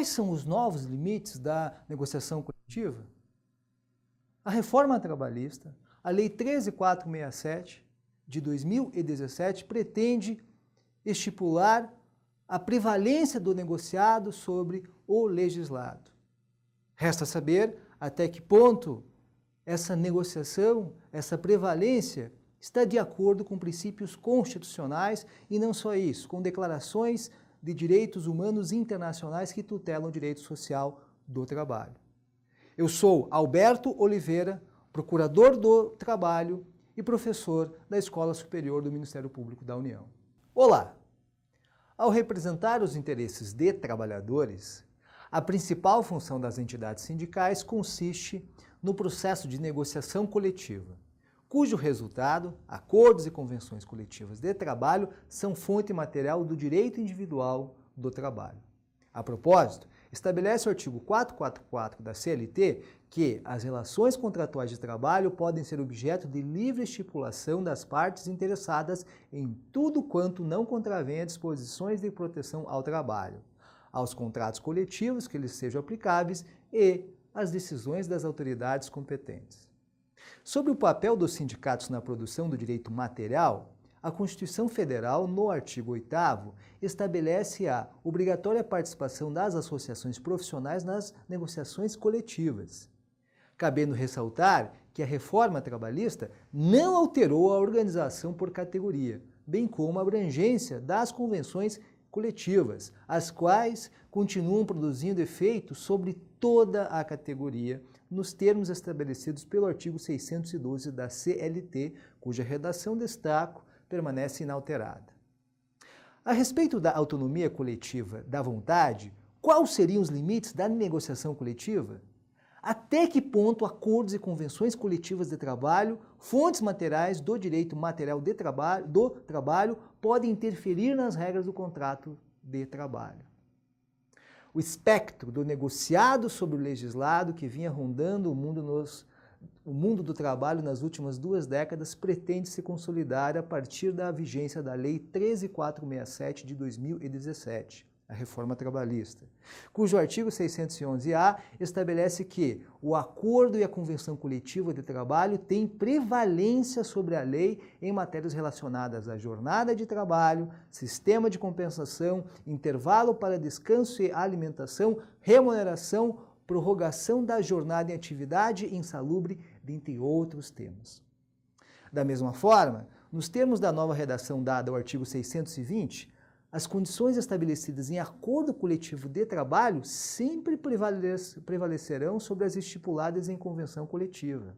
Quais são os novos limites da negociação coletiva? A reforma trabalhista, a Lei 13.467 de 2017, pretende estipular a prevalência do negociado sobre o legislado. Resta saber até que ponto essa negociação, essa prevalência, está de acordo com princípios constitucionais e não só isso, com declarações de direitos humanos internacionais que tutelam o direito social do trabalho. Eu sou Alberto Oliveira, procurador do trabalho e professor da Escola Superior do Ministério Público da União. Olá! Ao representar os interesses de trabalhadores, a principal função das entidades sindicais consiste no processo de negociação coletiva, cujo resultado, acordos e convenções coletivas de trabalho, são fonte material do direito individual do trabalho. A propósito, estabelece o artigo 444 da CLT que as relações contratuais de trabalho podem ser objeto de livre estipulação das partes interessadas em tudo quanto não contravenha disposições de proteção ao trabalho, aos contratos coletivos que lhes sejam aplicáveis e às decisões das autoridades competentes. Sobre o papel dos sindicatos na produção do direito material, a Constituição Federal, no artigo 8º, estabelece a obrigatória participação das associações profissionais nas negociações coletivas, cabendo ressaltar que a reforma trabalhista não alterou a organização por categoria, bem como a abrangência das convenções coletivas, as quais continuam produzindo efeito sobre toda a categoria, nos termos estabelecidos pelo artigo 612 da CLT, cuja redação destaco permanece inalterada. A respeito da autonomia coletiva da vontade, quais seriam os limites da negociação coletiva? Até que ponto acordos e convenções coletivas de trabalho, fontes materiais do direito material do trabalho, podem interferir nas regras do contrato de trabalho? O espectro do negociado sobre o legislado que vinha rondando o mundo do trabalho nas últimas 2 décadas pretende se consolidar a partir da vigência da Lei 13.467 de 2017, a reforma trabalhista, cujo artigo 611-A estabelece que o acordo e a convenção coletiva de trabalho têm prevalência sobre a lei em matérias relacionadas à jornada de trabalho, sistema de compensação, intervalo para descanso e alimentação, remuneração, prorrogação da jornada em atividade insalubre, dentre outros temas. Da mesma forma, nos termos da nova redação dada ao artigo 620, as condições estabelecidas em acordo coletivo de trabalho sempre prevalecerão sobre as estipuladas em convenção coletiva.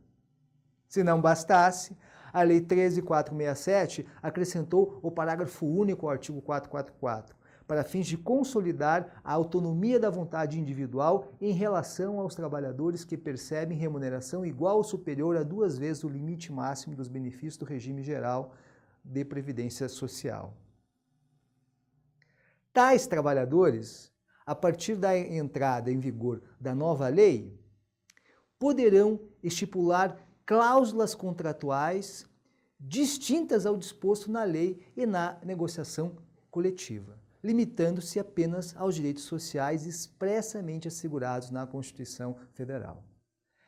Se não bastasse, a Lei 13.467 acrescentou o parágrafo único ao artigo 444, para fins de consolidar a autonomia da vontade individual em relação aos trabalhadores que percebem remuneração igual ou superior a 2 vezes o limite máximo dos benefícios do regime geral de previdência social. Tais trabalhadores, a partir da entrada em vigor da nova lei, poderão estipular cláusulas contratuais distintas ao disposto na lei e na negociação coletiva, limitando-se apenas aos direitos sociais expressamente assegurados na Constituição Federal.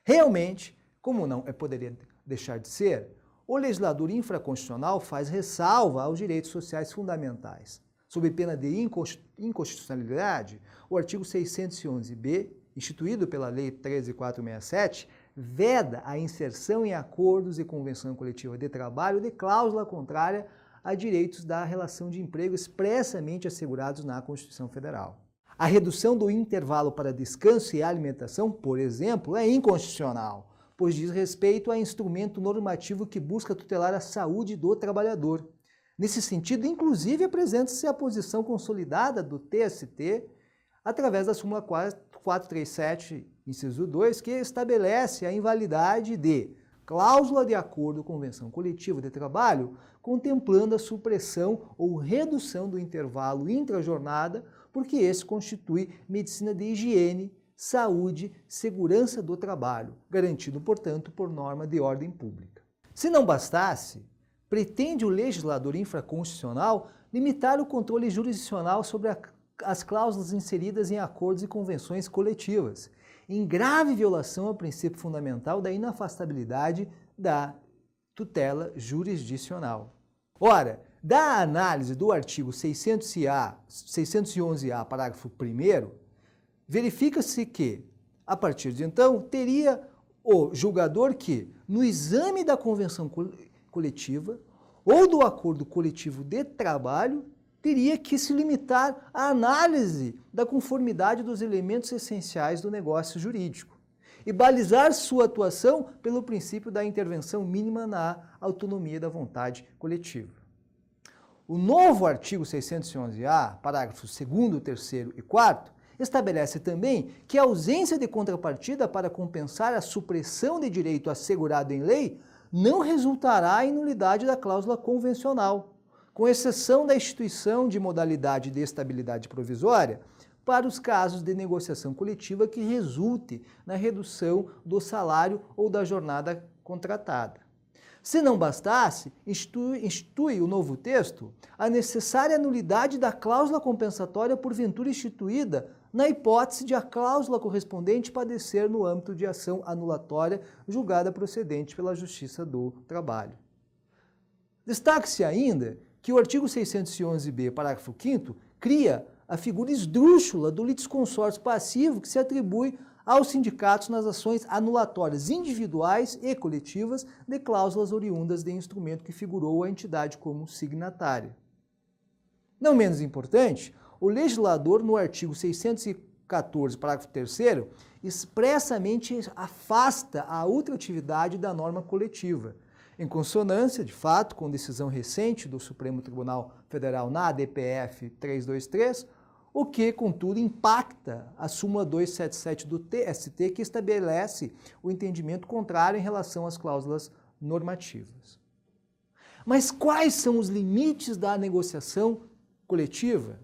Realmente, como não poderia deixar de ser, o legislador infraconstitucional faz ressalva aos direitos sociais fundamentais. Sob pena de inconstitucionalidade, o artigo 611-B, instituído pela Lei 13.467, veda a inserção em acordos e convenção coletiva de trabalho de cláusula contrária a direitos da relação de emprego expressamente assegurados na Constituição Federal. A redução do intervalo para descanso e alimentação, por exemplo, é inconstitucional, pois diz respeito a instrumento normativo que busca tutelar a saúde do trabalhador. Nesse sentido, inclusive, apresenta-se a posição consolidada do TST através da súmula 437, inciso 2, que estabelece a invalidade de cláusula de acordo ou convenção coletiva de trabalho, contemplando a supressão ou redução do intervalo intrajornada, porque esse constitui medicina de higiene, saúde, segurança do trabalho, garantido, portanto, por norma de ordem pública. Se não bastasse, pretende o legislador infraconstitucional limitar o controle jurisdicional sobre a as cláusulas inseridas em acordos e convenções coletivas, em grave violação ao princípio fundamental da inafastabilidade da tutela jurisdicional. Ora, da análise do artigo 611-A, parágrafo 1º, verifica-se que, a partir de então, teria o julgador que, no exame da convenção coletiva ou do acordo coletivo de trabalho, teria que se limitar à análise da conformidade dos elementos essenciais do negócio jurídico e balizar sua atuação pelo princípio da intervenção mínima na autonomia da vontade coletiva. O novo artigo 611-A, parágrafos 2º, 3º e 4º, estabelece também que a ausência de contrapartida para compensar a supressão de direito assegurado em lei não resultará em nulidade da cláusula convencional, com exceção da instituição de modalidade de estabilidade provisória para os casos de negociação coletiva que resulte na redução do salário ou da jornada contratada. Se não bastasse, institui o novo texto a necessária nulidade da cláusula compensatória porventura instituída na hipótese de a cláusula correspondente padecer no âmbito de ação anulatória julgada procedente pela Justiça do Trabalho. Destaque-se ainda que o artigo 611-B, parágrafo 5º, cria a figura esdrúxula do litisconsórcio passivo que se atribui aos sindicatos nas ações anulatórias individuais e coletivas de cláusulas oriundas de instrumento que figurou a entidade como signatária. Não menos importante, o legislador, no artigo 614, parágrafo 3º, expressamente afasta a ultratividade da norma coletiva, em consonância, de fato, com decisão recente do Supremo Tribunal Federal na ADPF 323, o que, contudo, impacta a súmula 277 do TST, que estabelece o entendimento contrário em relação às cláusulas normativas. Mas quais são os limites da negociação coletiva?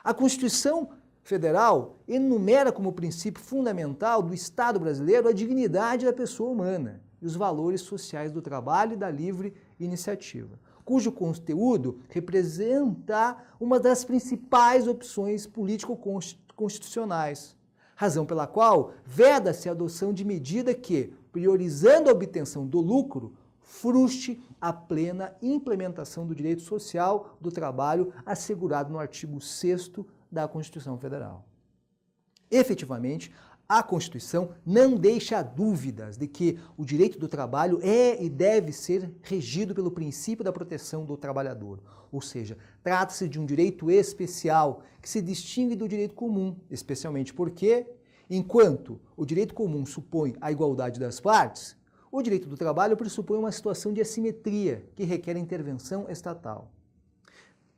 A Constituição Federal enumera como princípio fundamental do Estado brasileiro a dignidade da pessoa humana e os valores sociais do trabalho e da livre iniciativa, cujo conteúdo representa uma das principais opções político-constitucionais, razão pela qual veda-se a adoção de medida que, priorizando a obtenção do lucro, frustre a plena implementação do direito social do trabalho assegurado no artigo 6º da Constituição Federal. Efetivamente, a Constituição não deixa dúvidas de que o direito do trabalho é e deve ser regido pelo princípio da proteção do trabalhador, ou seja, trata-se de um direito especial que se distingue do direito comum, especialmente porque, enquanto o direito comum supõe a igualdade das partes, o direito do trabalho pressupõe uma situação de assimetria que requer intervenção estatal.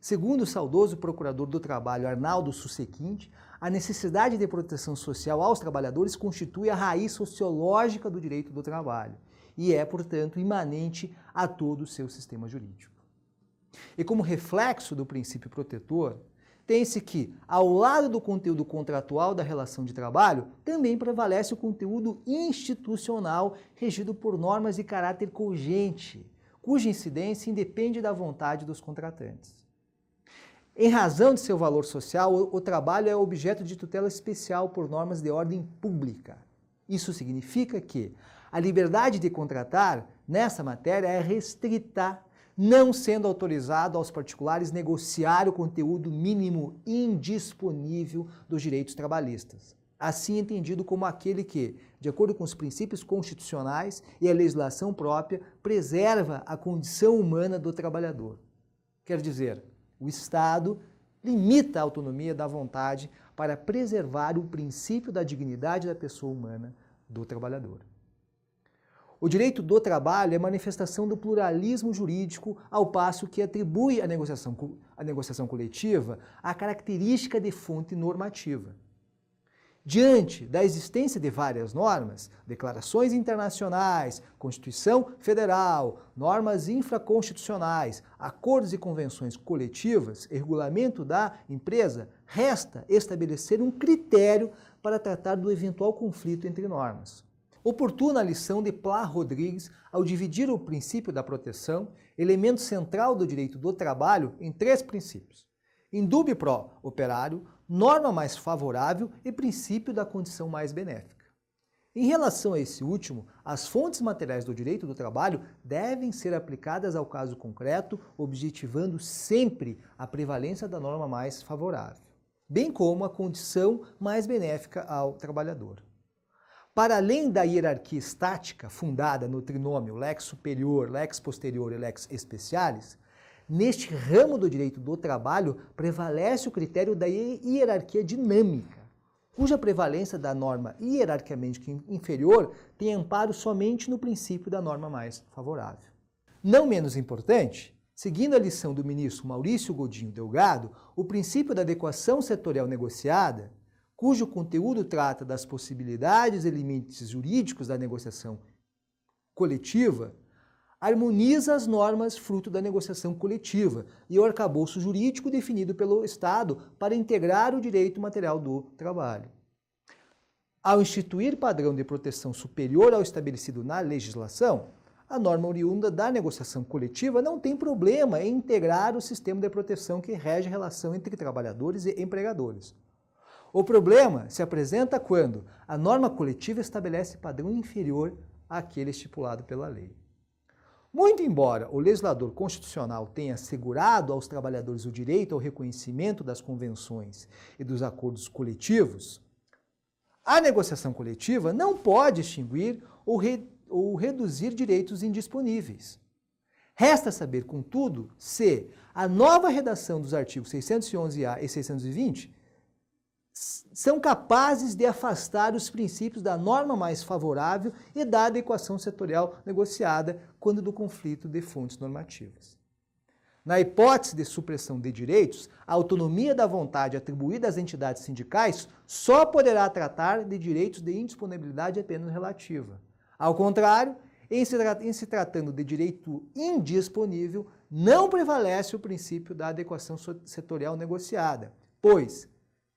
Segundo o saudoso procurador do trabalho Arnaldo Susequinte, a necessidade de proteção social aos trabalhadores constitui a raiz sociológica do direito do trabalho e é, portanto, imanente a todo o seu sistema jurídico. E como reflexo do princípio protetor, tem-se que, ao lado do conteúdo contratual da relação de trabalho, também prevalece o conteúdo institucional regido por normas de caráter cogente, cuja incidência independe da vontade dos contratantes. Em razão de seu valor social, o trabalho é objeto de tutela especial por normas de ordem pública. Isso significa que a liberdade de contratar nessa matéria é restrita, não sendo autorizado aos particulares negociar o conteúdo mínimo indisponível dos direitos trabalhistas, assim entendido como aquele que, de acordo com os princípios constitucionais e a legislação própria, preserva a condição humana do trabalhador. Quer dizer, o Estado limita a autonomia da vontade para preservar o princípio da dignidade da pessoa humana do trabalhador. O direito do trabalho é manifestação do pluralismo jurídico, ao passo que atribui à negociação coletiva a característica de fonte normativa. Diante da existência de várias normas, declarações internacionais, Constituição Federal, normas infraconstitucionais, acordos e convenções coletivas e regulamento da empresa, resta estabelecer um critério para tratar do eventual conflito entre normas. Oportuna a lição de Plá Rodrigues ao dividir o princípio da proteção, elemento central do direito do trabalho, em 3 princípios: Indúbio pro operário, norma mais favorável e princípio da condição mais benéfica. Em relação a esse último, as fontes materiais do direito do trabalho devem ser aplicadas ao caso concreto, objetivando sempre a prevalência da norma mais favorável, bem como a condição mais benéfica ao trabalhador. Para além da hierarquia estática fundada no trinômio lex superior, lex posterior e lex specialis, neste ramo do direito do trabalho prevalece o critério da hierarquia dinâmica, cuja prevalência da norma hierarquicamente inferior tem amparo somente no princípio da norma mais favorável. Não menos importante, seguindo a lição do ministro Maurício Godinho Delgado, o princípio da adequação setorial negociada, cujo conteúdo trata das possibilidades e limites jurídicos da negociação coletiva, harmoniza as normas fruto da negociação coletiva e o arcabouço jurídico definido pelo Estado para integrar o direito material do trabalho. Ao instituir padrão de proteção superior ao estabelecido na legislação, a norma oriunda da negociação coletiva não tem problema em integrar o sistema de proteção que rege a relação entre trabalhadores e empregadores. O problema se apresenta quando a norma coletiva estabelece padrão inferior àquele estipulado pela lei. Muito embora o legislador constitucional tenha assegurado aos trabalhadores o direito ao reconhecimento das convenções e dos acordos coletivos, a negociação coletiva não pode extinguir ou reduzir direitos indisponíveis. Resta saber, contudo, se a nova redação dos artigos 611-A e 620 são capazes de afastar os princípios da norma mais favorável e da adequação setorial negociada quando do conflito de fontes normativas. Na hipótese de supressão de direitos, a autonomia da vontade atribuída às entidades sindicais só poderá tratar de direitos de indisponibilidade apenas relativa. Ao contrário, em se tratando de direito indisponível, não prevalece o princípio da adequação setorial negociada, pois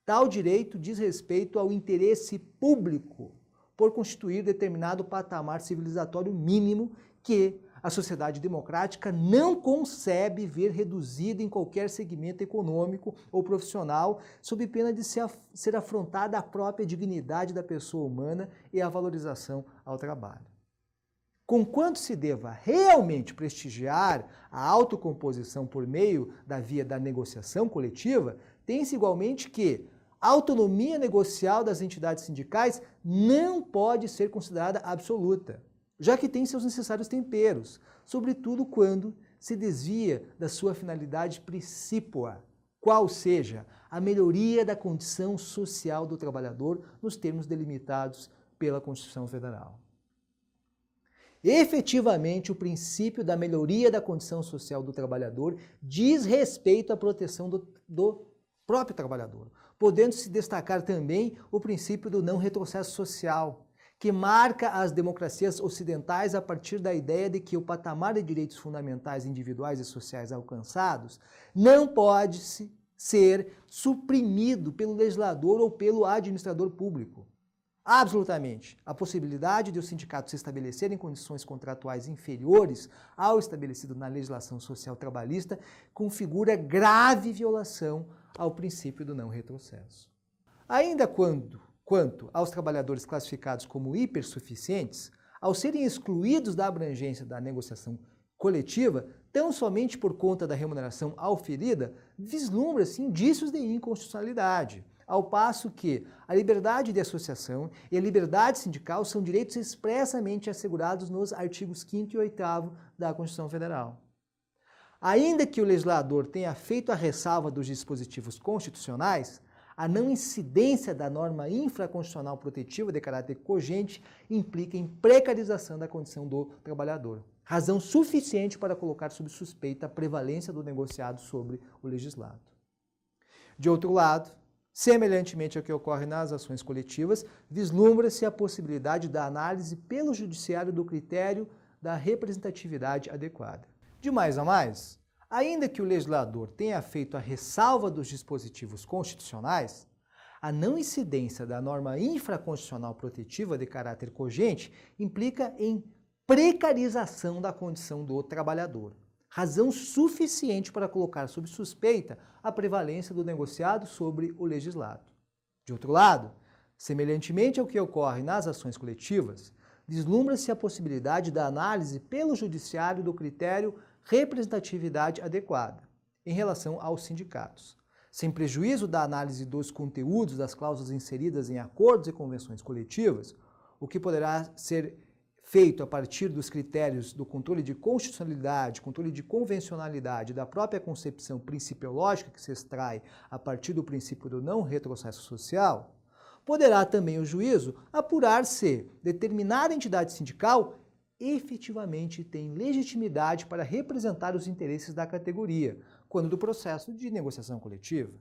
tal direito diz respeito ao interesse público por constituir determinado patamar civilizatório mínimo que a sociedade democrática não concebe ver reduzido em qualquer segmento econômico ou profissional, sob pena de ser afrontada a própria dignidade da pessoa humana e a valorização ao trabalho. Conquanto se deva realmente prestigiar a autocomposição por meio da via da negociação coletiva, tem-se igualmente que a autonomia negocial das entidades sindicais não pode ser considerada absoluta, já que tem seus necessários temperos, sobretudo quando se desvia da sua finalidade precípua, qual seja a melhoria da condição social do trabalhador nos termos delimitados pela Constituição Federal. Efetivamente, o princípio da melhoria da condição social do trabalhador diz respeito à proteção do próprio trabalhador, podendo-se destacar também o princípio do não retrocesso social, que marca as democracias ocidentais a partir da ideia de que o patamar de direitos fundamentais individuais e sociais alcançados não pode ser suprimido pelo legislador ou pelo administrador público. Absolutamente, a possibilidade de os sindicatos se estabelecerem condições contratuais inferiores ao estabelecido na legislação social trabalhista configura grave violação ao princípio do não retrocesso. Ainda quanto aos trabalhadores classificados como hipersuficientes, ao serem excluídos da abrangência da negociação coletiva, tão somente por conta da remuneração auferida, vislumbra-se indícios de inconstitucionalidade, ao passo que a liberdade de associação e a liberdade sindical são direitos expressamente assegurados nos artigos 5º e 8º da Constituição Federal. Ainda que o legislador tenha feito a ressalva dos dispositivos constitucionais, a não incidência da norma infraconstitucional protetiva de caráter cogente implica em precarização da condição do trabalhador, razão suficiente para colocar sob suspeita a prevalência do negociado sobre o legislado. De outro lado, semelhantemente ao que ocorre nas ações coletivas, vislumbra-se a possibilidade da análise pelo judiciário do critério da representatividade adequada. De mais a mais, ainda que o legislador tenha feito a ressalva dos dispositivos constitucionais, a não incidência da norma infraconstitucional protetiva de caráter cogente implica em precarização da condição do trabalhador, razão suficiente para colocar sob suspeita a prevalência do negociado sobre o legislado. De outro lado, semelhantemente ao que ocorre nas ações coletivas, vislumbra-se a possibilidade da análise pelo judiciário do critério representatividade adequada em relação aos sindicatos, sem prejuízo da análise dos conteúdos das cláusulas inseridas em acordos e convenções coletivas, o que poderá ser feito a partir dos critérios do controle de constitucionalidade, controle de convencionalidade da própria concepção principiológica que se extrai a partir do princípio do não retrocesso social, poderá também o juízo apurar se determinada entidade sindical efetivamente tem legitimidade para representar os interesses da categoria, quando do processo de negociação coletiva.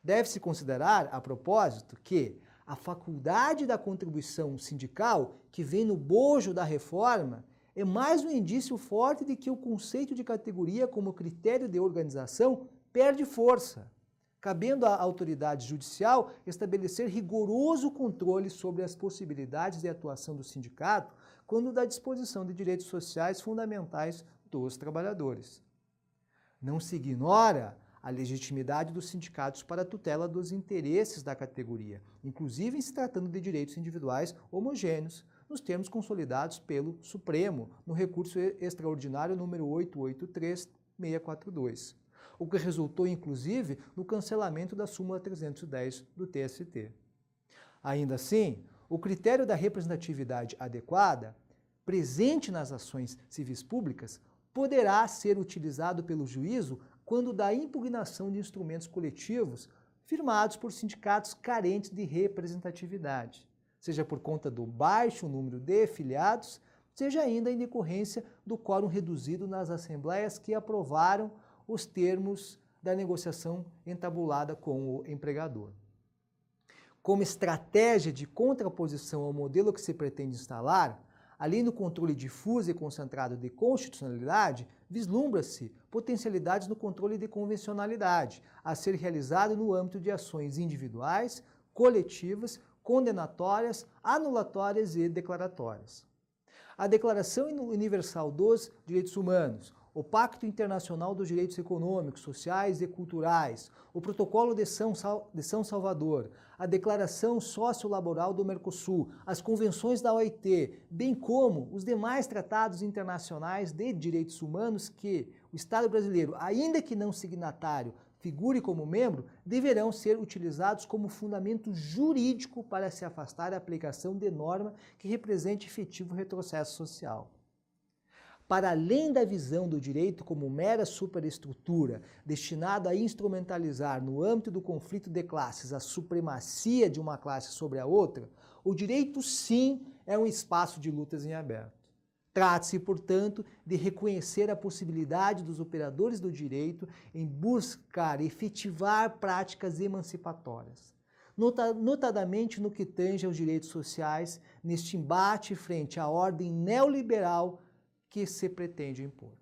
Deve-se considerar, a propósito, que a faculdade da contribuição sindical, que vem no bojo da reforma, é mais um indício forte de que o conceito de categoria como critério de organização perde força, cabendo à autoridade judicial estabelecer rigoroso controle sobre as possibilidades de atuação do sindicato quando da disposição de direitos sociais fundamentais dos trabalhadores. Não se ignora a legitimidade dos sindicatos para a tutela dos interesses da categoria, inclusive em se tratando de direitos individuais homogêneos, nos termos consolidados pelo Supremo, no recurso extraordinário número 883642, o que resultou, inclusive, no cancelamento da súmula 310 do TST. Ainda assim, o critério da representatividade adequada, presente nas ações civis públicas, poderá ser utilizado pelo juízo quando da impugnação de instrumentos coletivos firmados por sindicatos carentes de representatividade, seja por conta do baixo número de filiados, seja ainda em decorrência do quórum reduzido nas assembleias que aprovaram os termos da negociação entabulada com o empregador. Como estratégia de contraposição ao modelo que se pretende instalar, além do controle difuso e concentrado de constitucionalidade, vislumbra-se potencialidades no controle de convencionalidade, a ser realizado no âmbito de ações individuais, coletivas, condenatórias, anulatórias e declaratórias. A Declaração Universal dos Direitos Humanos, o Pacto Internacional dos Direitos Econômicos, Sociais e Culturais, o Protocolo de São Salvador, a Declaração Sociolaboral do Mercosul, as convenções da OIT, bem como os demais tratados internacionais de direitos humanos que o Estado brasileiro, ainda que não signatário, figure como membro, deverão ser utilizados como fundamento jurídico para se afastar da aplicação de norma que represente efetivo retrocesso social. Para além da visão do direito como mera superestrutura destinada a instrumentalizar no âmbito do conflito de classes a supremacia de uma classe sobre a outra, o direito sim é um espaço de lutas em aberto. Trata-se, portanto, de reconhecer a possibilidade dos operadores do direito em buscar efetivar práticas emancipatórias, notadamente no que tange aos direitos sociais, neste embate frente à ordem neoliberal que se pretende impor.